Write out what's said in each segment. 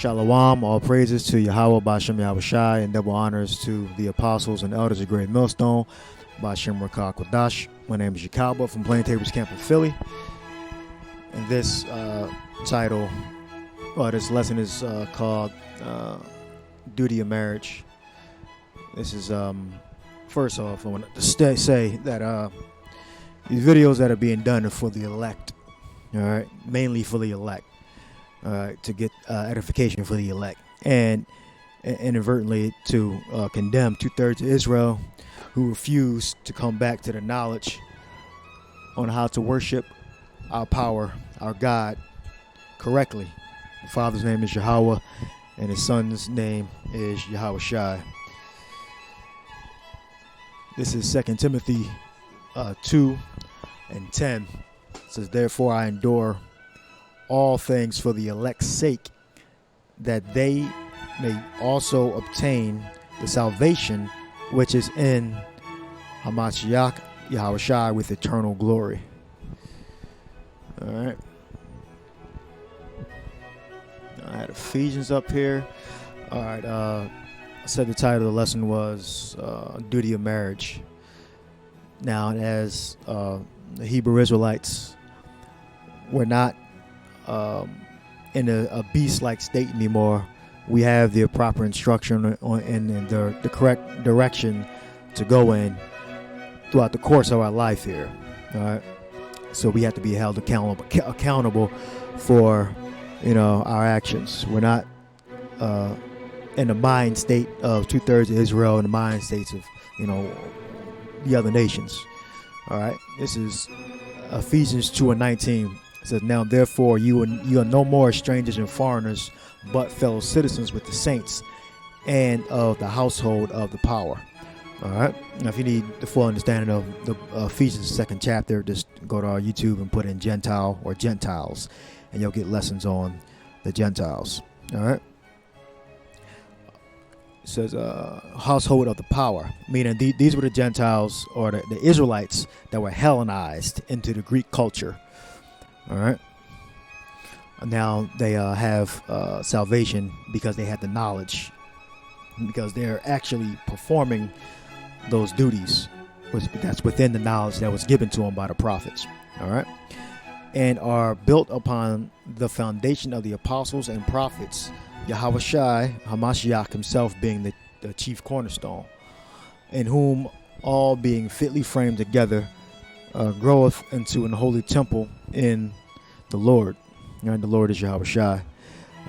Shalom, all praises to Yahweh, Bashem Yahushai, and double honors to the apostles and elders of Great Millstone, Bashem Rakah Kodash. My name is Yakalba from Plain Tables Camp in Philly. And this this lesson is called Duty of Marriage. This is, first off, I want to say that these videos that are being done are for the elect, all right, mainly for the elect. To get edification for the elect, and inadvertently to condemn 2/3 of Israel who refuse to come back to the knowledge on how to worship our power, our God, correctly. The Father's name is Yahweh, and His Son's name is Yahushai. This is 2 Timothy 2:10. It says, "Therefore I endure all things for the elect's sake, that they may also obtain the salvation which is in Hamashiach Yahushai with eternal glory." All right. I had Ephesians up here. All right. I said the title of the lesson was Duty of Marriage. Now, as the Hebrew Israelites were not in a beast-like state anymore, we have the proper instruction and the correct direction to go in throughout the course of our life here. All right, so we have to be held accountable for our actions. We're not in the mind state of 2/3 of Israel and the mind states of the other nations. All right, this is Ephesians 2:19. It says, "Now therefore you are no more strangers and foreigners, but fellow citizens with the saints and of the household of the power." All right. Now, if you need the full understanding of the Ephesians 2nd chapter, just go to our YouTube and put in Gentile or Gentiles, and you'll get lessons on the Gentiles. All right. It says household of the power, meaning these were the Gentiles or the Israelites that were Hellenized into the Greek culture. All right. Now they have salvation because they had the knowledge, because they're actually performing those duties. That's within the knowledge that was given to them by the prophets. All right. And are built upon the foundation of the apostles and prophets, Yahushai, Hamashiach himself being the chief cornerstone, in whom all being fitly framed together groweth into an holy temple in the Lord. All right, the Lord is Yahushai.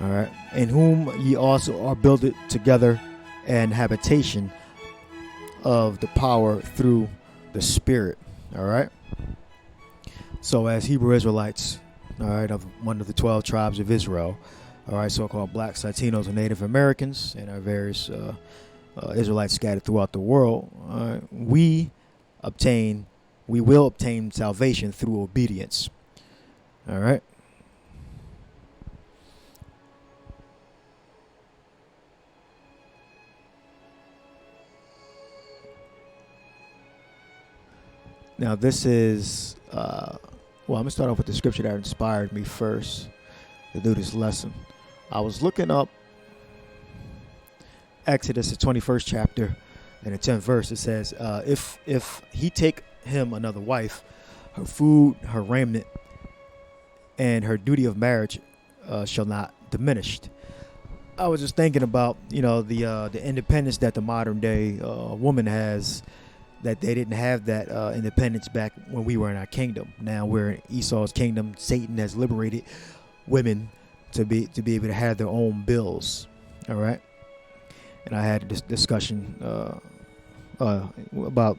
All right, in whom ye also are builded together an habitation of the power through the Spirit. All right. So as Hebrew Israelites, all right, of one of the 12 tribes of Israel, all right, so-called blacks, Latinos, and Native Americans, and our various Israelites scattered throughout the world, we will obtain salvation through obedience. All right. Now this is, I'm going to start off with the scripture that inspired me first to do this lesson. I was looking up Exodus, the 21st chapter, and the 10th verse. It says, if he take him another wife, her food, her raiment, and her duty of marriage shall not diminish. I was just thinking about, the independence that the modern day woman has, that they didn't have that independence back when we were in our kingdom. Now we're in Esau's kingdom. Satan has liberated women to be able to have their own bills. All right. And I had this discussion about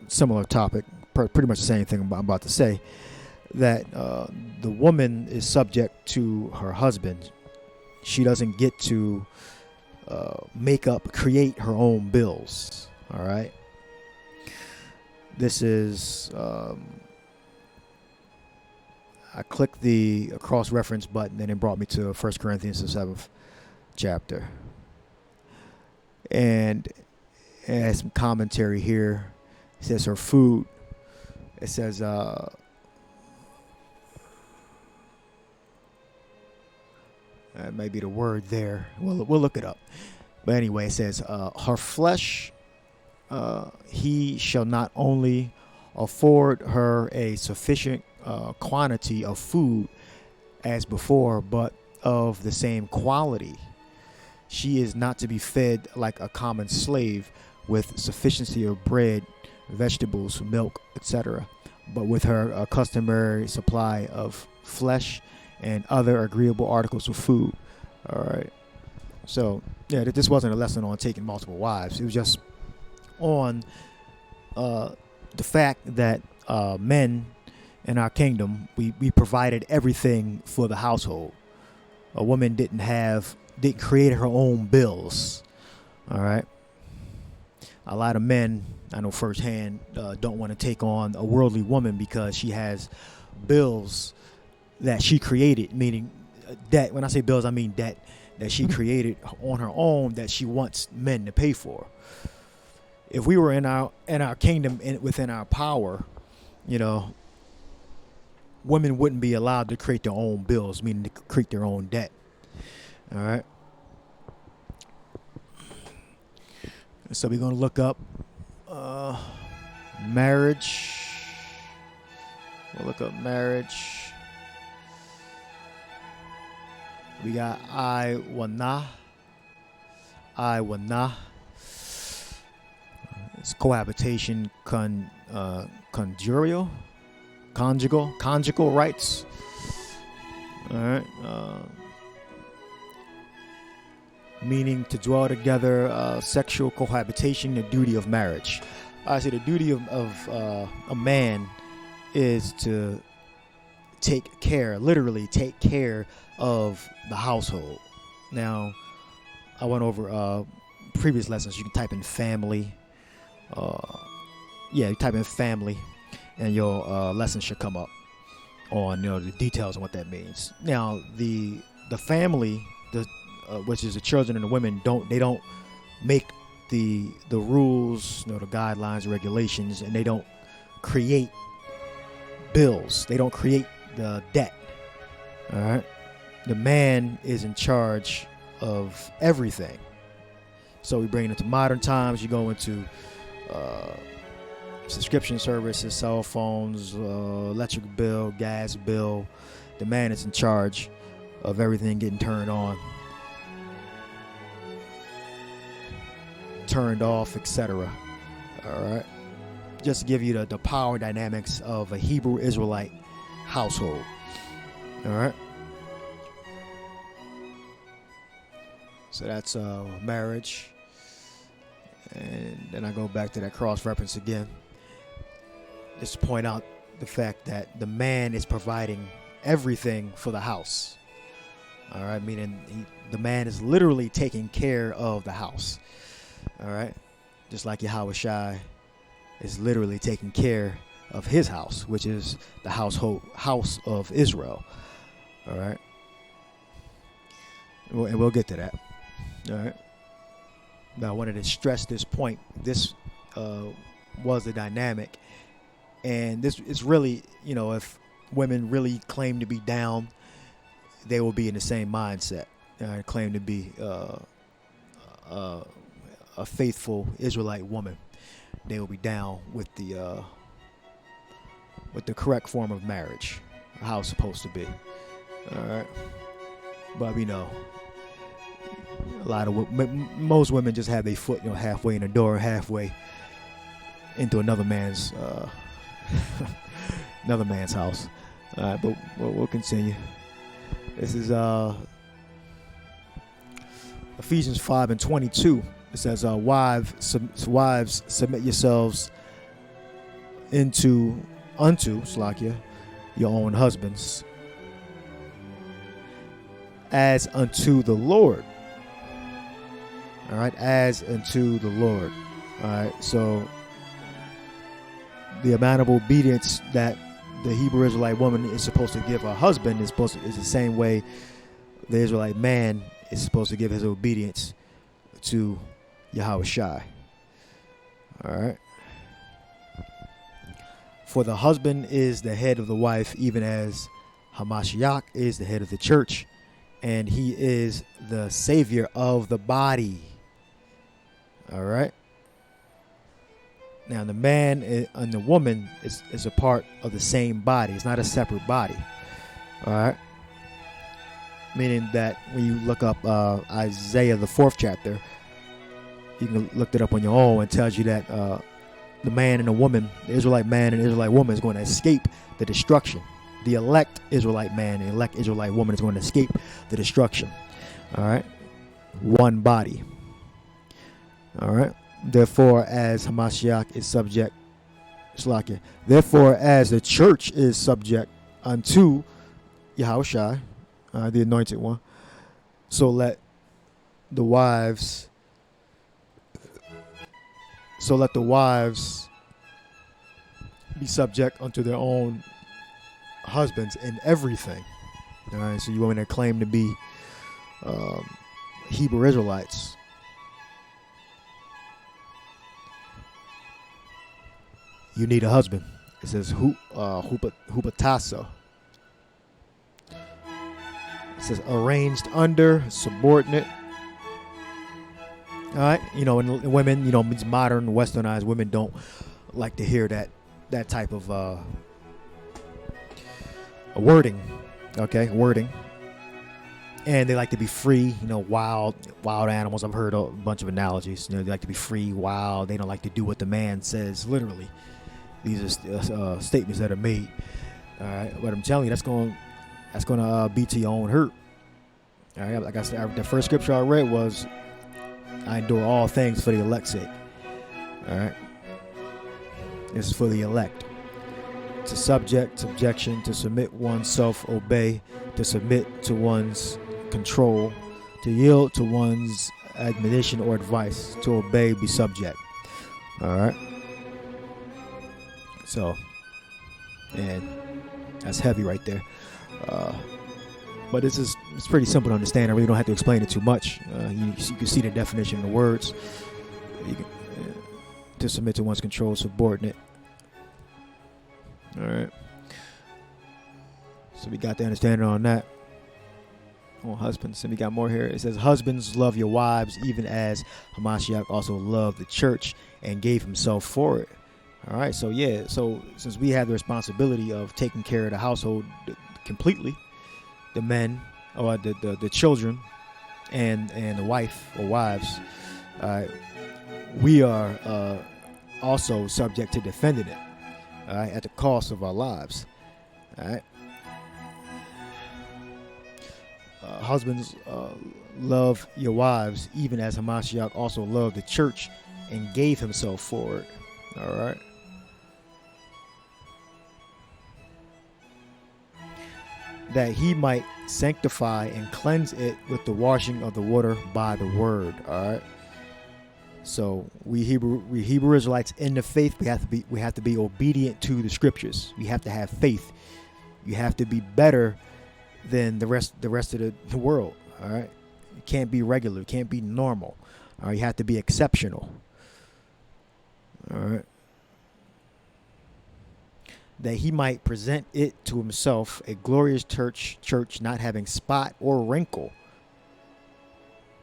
similar topic, pretty much the same thing I'm about to say, that the woman is subject to her husband. She doesn't get to create her own bills. All right. This is, I clicked the cross-reference button and it brought me to 1 Corinthians, the 7th chapter. And it has some commentary here. It says her food. It says, That may be the word there. We'll look it up. But anyway, it says, her flesh, he shall not only afford her a sufficient quantity of food as before, but of the same quality. She is not to be fed like a common slave with sufficiency of bread, vegetables, milk, etc., but with her customary supply of flesh and other agreeable articles of food. All right. So, yeah, this wasn't a lesson on taking multiple wives. It was just on the fact that men in our kingdom, we provided everything for the household. A woman didn't create her own bills. All right. A lot of men, I know firsthand, don't want to take on a worldly woman because she has bills that she created, meaning debt. When I say bills, I mean debt that she created on her own that she wants men to pay for. If we were in our kingdom, within our power, women wouldn't be allowed to create their own bills, meaning to create their own debt. All right. So we're going to look up marriage. We'll look up marriage. We got I wanna. It's cohabitation, conjugal rights. All right. Meaning to dwell together, sexual cohabitation, the duty of marriage. I say the duty of a man is to literally take care of the household. Now, I went over previous lessons. You can type in family. You type in family, and your lesson should come up on the details on what that means. Now, the family, which is the children and the women, don't make the rules, the guidelines, the regulations, and they don't create bills. They don't create the debt. All right. The man is in charge of everything. So we bring it into modern times. You go into subscription services, cell phones, electric bill, gas bill. The man is in charge of everything getting turned on, turned off, etc. All right. Just to give you the power dynamics of a Hebrew Israelite household. All right. So that's marriage. And then I go back to that cross-reference again. Just to point out the fact that the man is providing everything for the house. All right, meaning the man is literally taking care of the house. All right, just like Yahushua is literally taking care of his house, which is the house of Israel. All right, and we'll get to that. All right. Now I wanted to stress this point. This was the dynamic, and this is really, if women really claim to be down, they will be in the same mindset. Claim to be a faithful Israelite woman. They will be down with the correct form of marriage, how it's supposed to be. All right, but we know. Most women just have their foot, halfway in the door, halfway into another man's house. All right, but we'll continue. This is Ephesians 5:22. It says, "Wives, submit yourselves unto Slakia, your own husbands, as unto the Lord." All right, as unto the Lord. All right, so the amount of obedience that the Hebrew Israelite woman is supposed to give her husband is the same way the Israelite man is supposed to give his obedience to Yahushua. All right. For the husband is the head of the wife, even as Hamashiach is the head of the church, and he is the savior of the body. All right. Now the man and the woman is a part of the same body. It's not a separate body. All right. Meaning that when you look up Isaiah, the 4th chapter, you can look it up on your own, and it tells you that the man and the woman, the Israelite man and the Israelite woman, is going to escape the destruction. The elect Israelite man and the elect Israelite woman is going to escape the destruction. All right. One body. All right. Therefore, as Hamashiach is subject, therefore, as the church is subject unto Yahushua, the anointed one, so let the wives be subject unto their own husbands in everything. All right. So you women that claim to be Hebrew Israelites, you need a husband. It says hupatasa. It says arranged under, subordinate. All right, and women, these modern westernized women don't like to hear that type of wording. Okay, wording. And they like to be free, wild animals. I've heard a bunch of analogies. They like to be free, wild. They don't like to do what the man says, literally. These are statements that are made. All right, but I'm telling you, that's going to be to your own hurt. All right, like I said, the first scripture I read was, "I endure all things for the elect's sake." All right, this is for the elect. To subjection, to submit oneself, obey, to submit to one's control, to yield to one's admonition or advice, to obey, be subject. All right. So, and that's heavy right there. But it's pretty simple to understand. I really don't have to explain it too much. You can see the definition of the words. To submit to one's control, subordinate. All right. So we got the understanding on that. On husbands. And we got more here. It says, husbands, love your wives, even as Hamashiach also loved the church and gave himself for it. All right. So, yeah. So since we have the responsibility of taking care of the household completely, the men or the children and the wife or wives, we are also subject to defending it. All right, at the cost of our lives. All right. Husbands, love your wives, even as Hamashiach also loved the church and gave himself for it. All right. That he might sanctify and cleanse it with the washing of the water by the word. All right. So we Hebrew Israelites in the faith, we have to be obedient to the scriptures. We have to have faith. You have to be better than the rest of the world. All right. You can't be regular. You can't be normal. All right. You have to be exceptional. All right. That he might present it to himself a glorious church not having spot or wrinkle.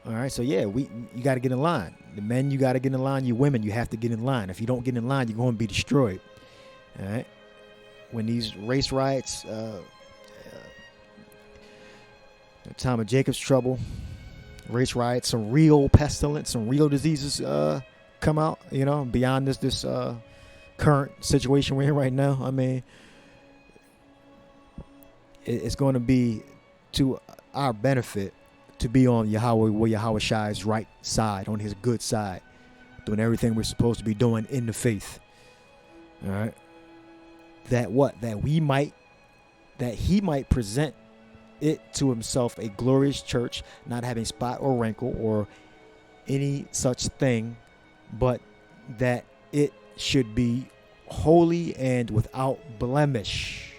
All right, so yeah, you got to get in line. The men, you got to get in line. You women, you have to get in line. If you don't get in line, you're going to be destroyed. All right. When these race riots, the time of Jacob's trouble, race riots, some real pestilence, some real diseases come out. Beyond this current situation we're in right now. I mean, it's going to be to our benefit to be on Yahushai's right side, on his good side, doing everything we're supposed to be doing in the faith. All right. That he might present it to himself a glorious church, not having spot or wrinkle or any such thing, but that it should be holy and without blemish.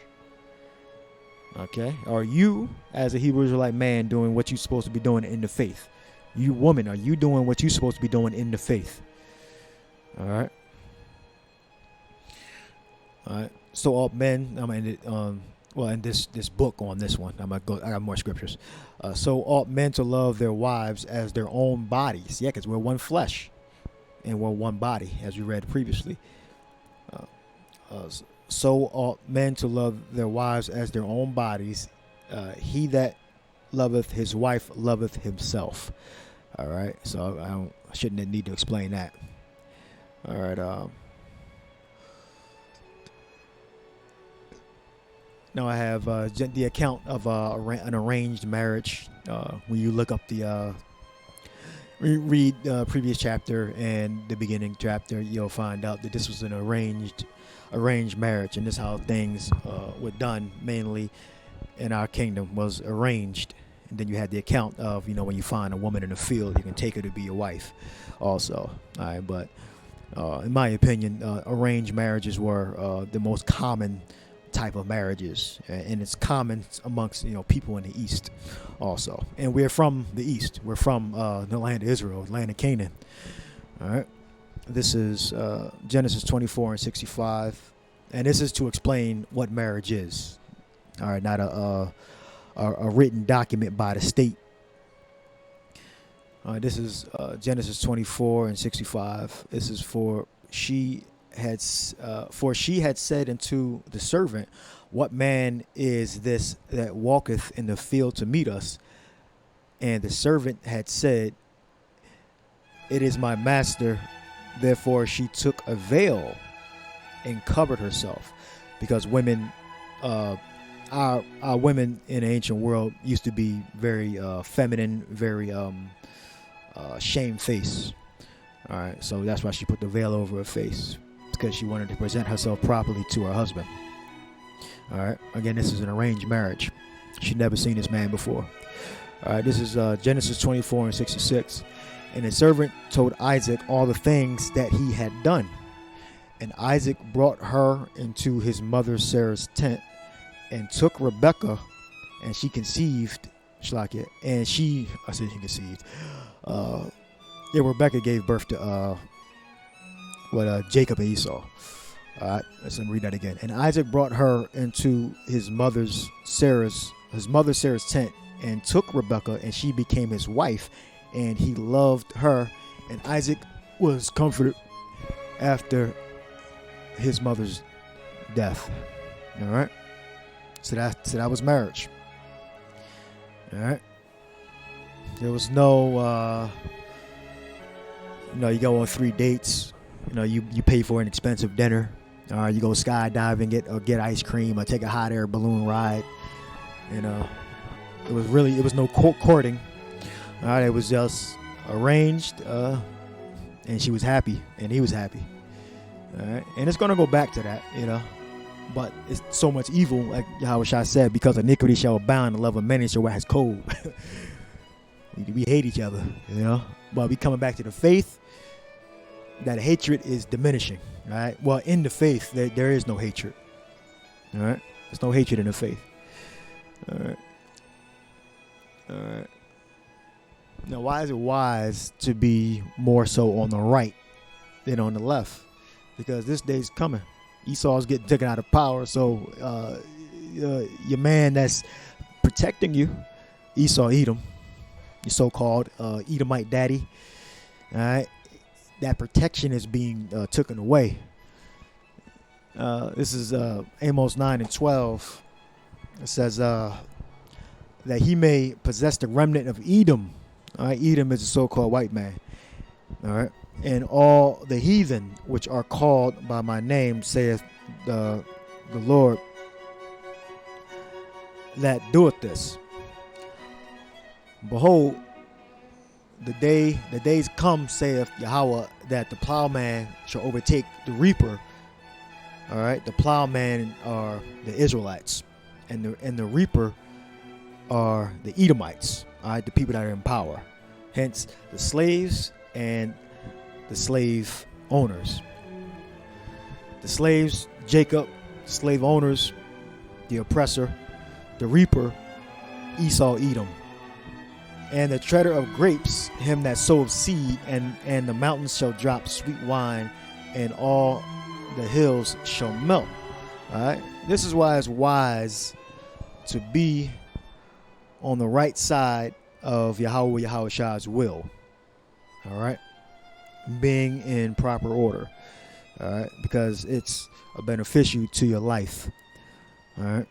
Okay. Are you, as a Hebrew Israelite man, doing what you're supposed to be doing in the faith? You woman, are you doing what you're supposed to be doing in the faith? All right. All right. So all men, well, in this book on this one, I got more scriptures. So ought men to love their wives as their own bodies. Yeah, because we're one flesh and we're one body, as we read previously. So ought men to love their wives as their own bodies. He that loveth his wife loveth himself. All right, so I shouldn't need to explain that. All right. Now I have the account of an arranged marriage. When you look up read the previous chapter and the beginning chapter, you'll find out that this was an arranged marriage, and this is how things were done mainly in our kingdom, was arranged. And then you had the account of, when you find a woman in the field, you can take her to be your wife also. All right, but in my opinion, arranged marriages were the most common type of marriages, and it's common amongst people in the East also. And we're from the East. We're from the land of Israel, the land of Canaan. All right, this is Genesis 24 and 65, and this is to explain what marriage is. All right, not a written document by the state. This is Genesis 24 and 65. This is for she had said unto the servant, what man is this that walketh in the field to meet us? And the servant had said, it is my master. Therefore she took a veil and covered herself, because women, our women in the ancient world used to be very feminine, very shamefaced. All right, so that's why she put the veil over her face, because she wanted to present herself properly to her husband. All right, again, this is an arranged marriage. She'd never seen this man before. All right, this is Genesis 24 and 66. And the servant told Isaac all the things that he had done. And Isaac brought her into his mother Sarah's tent, and took Rebekah, and she conceived, and she conceived. Rebekah gave birth to Jacob and Esau. All right, let's read that again. And Isaac brought her into his mother Sarah's tent, and took Rebekah, and she became his wife, and he loved her. And Isaac was comforted after his mother's death. All right, so that was marriage. All right, there was no you go on 3 dates. You pay for an expensive dinner. You go skydiving, get ice cream, or take a hot air balloon ride. It was no courting. All right, it was just arranged, and she was happy, and he was happy. All right, and it's gonna go back to that, But it's so much evil, like Yahushua said, because iniquity shall abound, the love of many shall wax cold. We hate each other, But we coming back to the faith. That hatred is diminishing, right? Well, in the faith, there is no hatred. All right, there's no hatred in the faith. All right. Now, why is it wise to be more so on the right than on the left? Because this day's coming. Esau's getting taken out of power, so your man that's protecting you, Esau, Edom, your so-called Edomite daddy, all right, that protection is being taken away. This is Amos 9 and 12. It says that he may possess the remnant of Edom. All right, Edom is a so-called white man. All right, and all the heathen which are called by my name, saith the Lord that doeth this. Behold, the days come, saith Yahweh, that the plowman shall overtake the reaper. All right, the plowman are the Israelites, and the reaper are the Edomites. All right, the people that are in power. Hence, the slaves and the slave owners. The slaves, Jacob, slave owners, the oppressor, the reaper, Esau, Edom. And the treader of grapes, him that soweth seed, and the mountains shall drop sweet wine, and all the hills shall melt. All right. This is why it's wise to be on the right side of Yahweh's will. All right, being in proper order. All right, because it's a beneficial to your life. All right.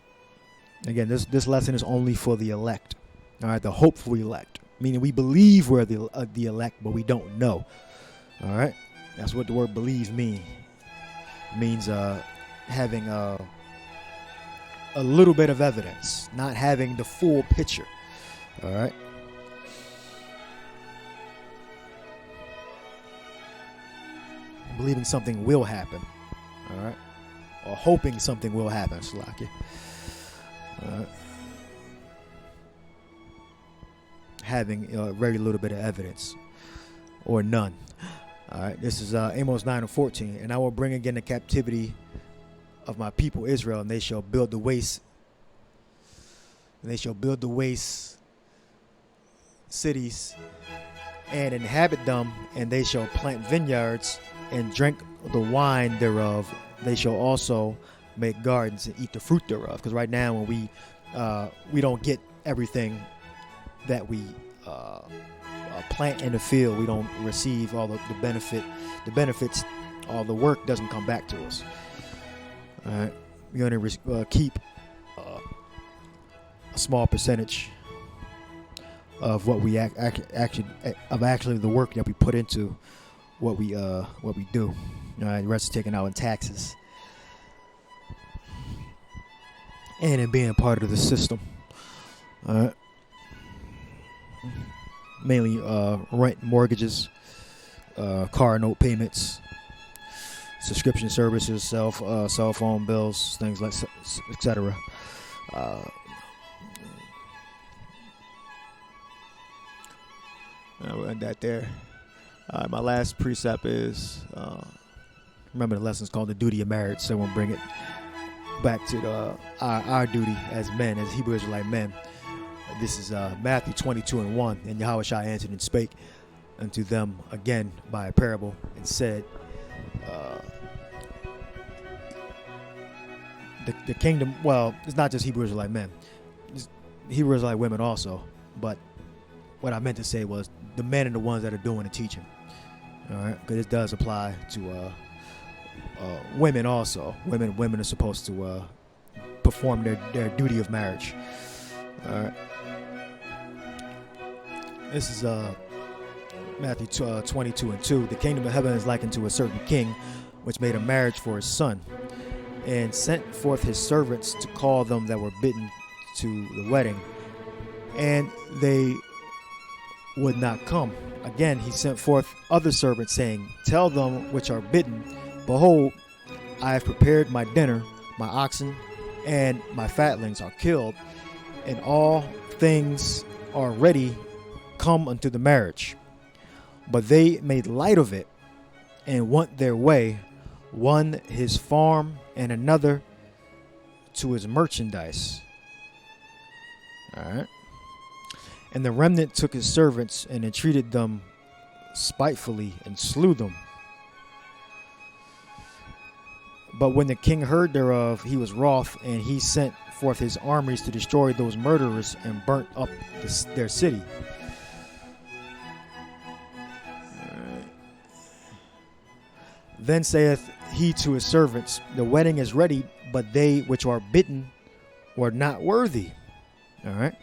Again, this lesson is only for the elect. All right, the hopeful elect, meaning we believe we're the elect, but we don't know. All right, that's what the word "believe" means. It means having a little bit of evidence, not having the full picture. All right. Believing something will happen. All right. Or hoping something will happen. Slaki. All right. Having very little bit of evidence or none. All right. This is Amos 9:14. And I will bring again the captivity of my people Israel, and they shall build the waste. And they shall build the waste cities and inhabit them, and they shall plant vineyards and drink the wine thereof. They shall also make gardens and eat the fruit thereof. Because right now, when we don't get everything that we plant in the field, we don't receive all the benefits. All the work doesn't come back to us. All right, we're going to keep a small percentage of what we actually the work that we put into what we do. All right, the rest is taken out in taxes and in being part of the system. All right, mainly rent, mortgages, car note payments, subscription services, cell phone bills, things like etc. I'll end that there. My last precept is, remember the lesson's called the duty of marriage, so we'll bring it back to our duty as men, as Hebrew Israelite men. This is Matthew 22:1, and Yahweh Shai answered and spake unto them again by a parable, and said, the kingdom, well, it's not just Hebrew Israelite men, it's Hebrew Israelite women also, but what I meant to say was the men and the ones that are doing the teaching. All right, because it does apply to women also. Women are supposed to perform their duty of marriage. All right. This is Matthew 22:2. The kingdom of heaven is likened to a certain king, which made a marriage for his son, and sent forth his servants to call them that were bidden to the wedding, and they would not come. Again, he sent forth other servants, saying, tell them which are bidden, behold, I have prepared my dinner, my oxen and my fatlings are killed, and all things are ready, come unto the marriage. But they made light of it, and went their way, one his farm, and another to his merchandise. All right. And the remnant took his servants and entreated them spitefully and slew them. But when the king heard thereof, he was wroth, and he sent forth his armies to destroy those murderers and burnt up their city. Then saith he to his servants, the wedding is ready, but they which are bidden were not worthy. All right.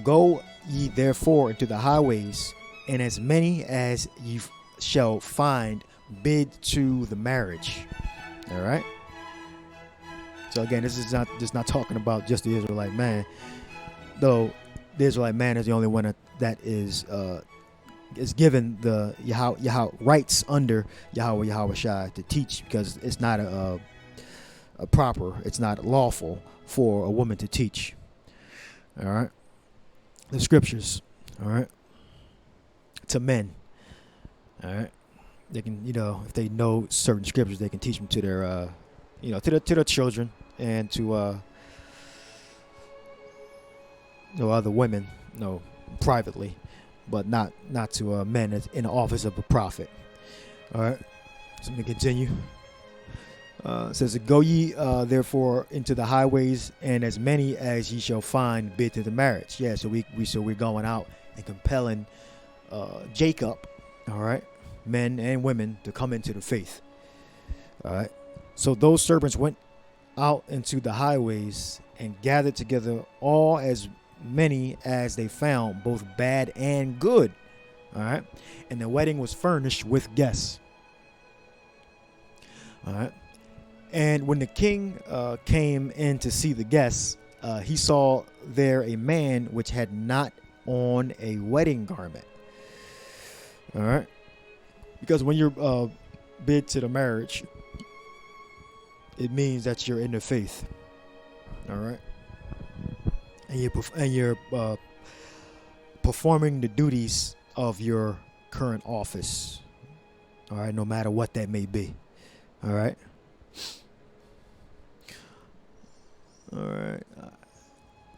Go ye therefore into the highways, and as many as ye shall find, bid to the marriage. All right. So again, this is not talking about just the Israelite man, though the Israelite man is the only one that is given the Yahweh rights under Yahweh Shai to teach, because it's not it's not lawful for a woman to teach. All right. The scriptures, all right, to men, all right, they can, if they know certain scriptures, they can teach them to their, to their children and to other women, privately, but not to men in the office of a prophet. All right, so let me continue. It says, "Go ye therefore into the highways, and as many as ye shall find, bid to the marriage." Yeah, so we're going out and compelling Jacob, all right, men and women, to come into the faith. All right. So those servants went out into the highways and gathered together all as many as they found, both bad and good. All right. And the wedding was furnished with guests. All right. And when the king came in to see the guests, he saw there a man which had not on a wedding garment. All right. Because when you're bid to the marriage, it means that you're in the faith. All right. And you're performing the duties of your current office. All right. No matter what that may be. All right. All right.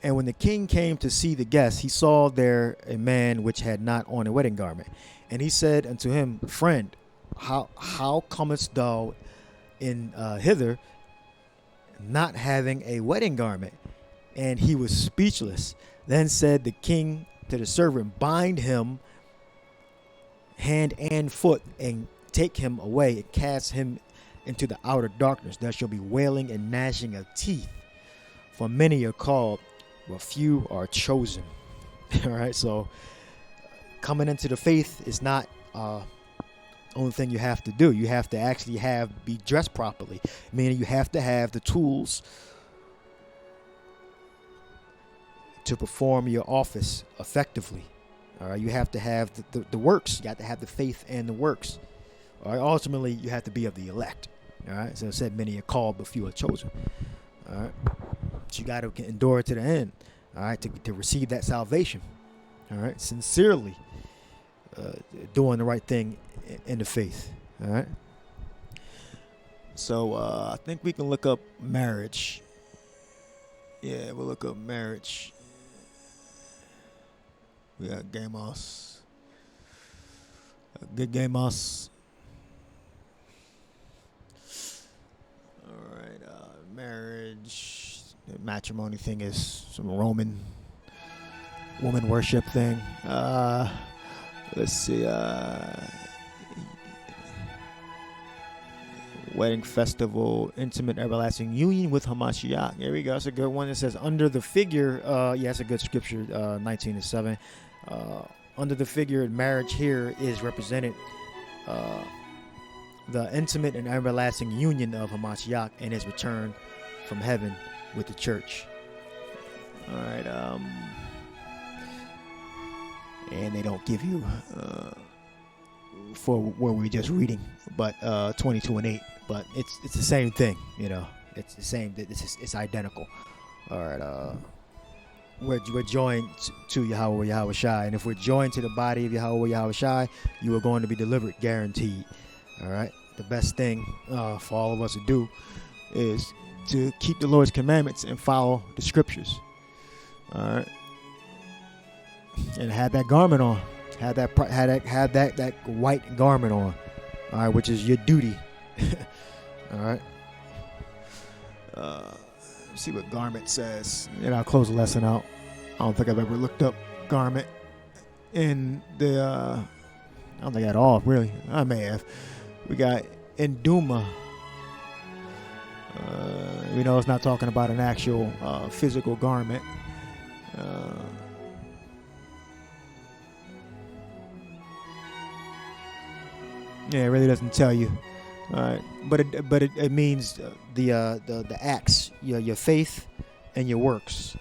And when the king came to see the guests, he saw there a man which had not on a wedding garment. And he said unto him, "Friend, how comest thou in hither, not having a wedding garment?" And he was speechless. Then said the king to the servant, "Bind him hand and foot, and take him away, and cast him into the outer darkness. There shall be wailing and gnashing of teeth. For many are called, but few are chosen." All right, so coming into the faith is not only thing you have to do. You have to actually be dressed properly, meaning you have to have the tools to perform your office effectively. All right, you have to have the works. You have to have the faith and the works. All right, ultimately you have to be of the elect. All right, so it said many are called, but few are chosen. All right, so you got to endure to the end. All right, to receive that salvation. All right, sincerely doing the right thing in the faith. All right. So I think we can look up marriage. Yeah, we'll look up marriage. We got Gamos. Good Gamos. All right, marriage. The matrimony thing is some Roman woman worship thing. Let's see. Wedding festival, intimate everlasting union with Hamashiach. There we go. That's a good one. It says under the figure. Yeah, that's a good scripture. 19:7. Under the figure, marriage here is represented. The intimate and everlasting union of Hamashiach and his return from heaven with the church. All right. And they don't give you for where we're just reading, but 22:8. But it's the same thing, you know. It's the same. It's identical. All right. We're joined to Yahweh Shai, and if we're joined to the body of Yahweh Shai, you are going to be delivered, guaranteed. All right. The best thing for all of us to do is to keep the Lord's commandments and follow the scriptures. All right. And have that garment on. Have that white garment on. All right, which is your duty. All right. Let's see what garment says. And I'll close the lesson out. I don't think I've ever looked up garment in the. I don't think at all, really. I may have. We got Enduma. We know it's not talking about an actual physical garment. Yeah, it really doesn't tell you. All right, but it means the acts, your faith, and your works.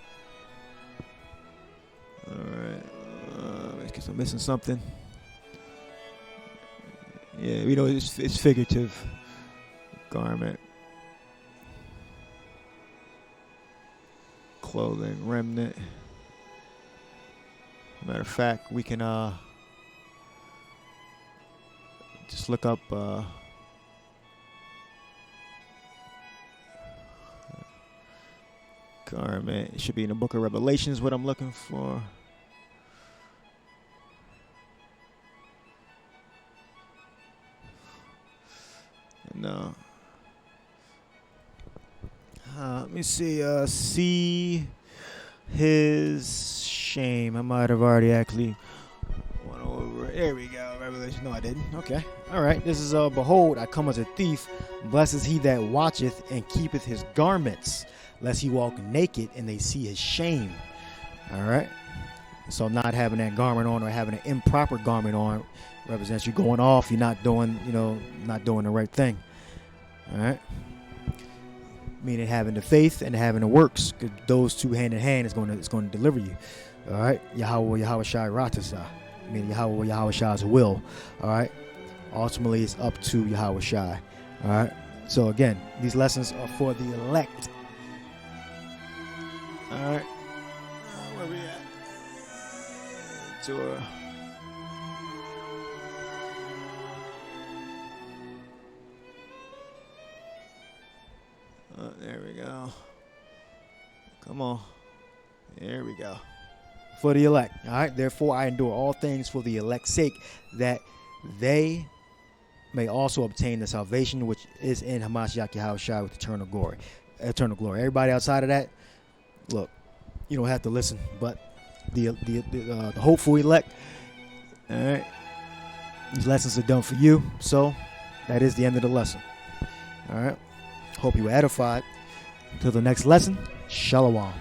All right, I guess I'm missing something. Yeah, we know it's figurative. Garment, clothing, remnant. Matter of fact, we can just look up garment. It should be in the book of Revelations, what I'm looking for. No. Let me see. See his shame. I might have already actually went over. There we go. Revelation. No, I didn't. Okay. All right. This is behold, I come as a thief. Blessed is he that watcheth and keepeth his garments, lest he walk naked and they see his shame. All right. So not having that garment on or having an improper garment on represents you going off. You're not doing, not doing the right thing. All right. Meaning having the faith and having the works, because those two hand in hand is going to deliver you. All right. Yahweh Shai Ratasa, meaning Yahweh Shai's will. All right. Ultimately, it's up to Yahweh Shai. All right. So again, these lessons are for the elect. All right. Where we at? There we go. Come on. There we go. For the elect. All right. Therefore, I endure all things for the elect's sake, that they may also obtain the salvation which is in Hamashiach Yahweh Shai with eternal glory. Eternal glory. Everybody outside of that, look, you don't have to listen, but the hopeful elect, all right, these lessons are done for you. So that is the end of the lesson. All right. Hope you were edified. Until the next lesson, Shalom.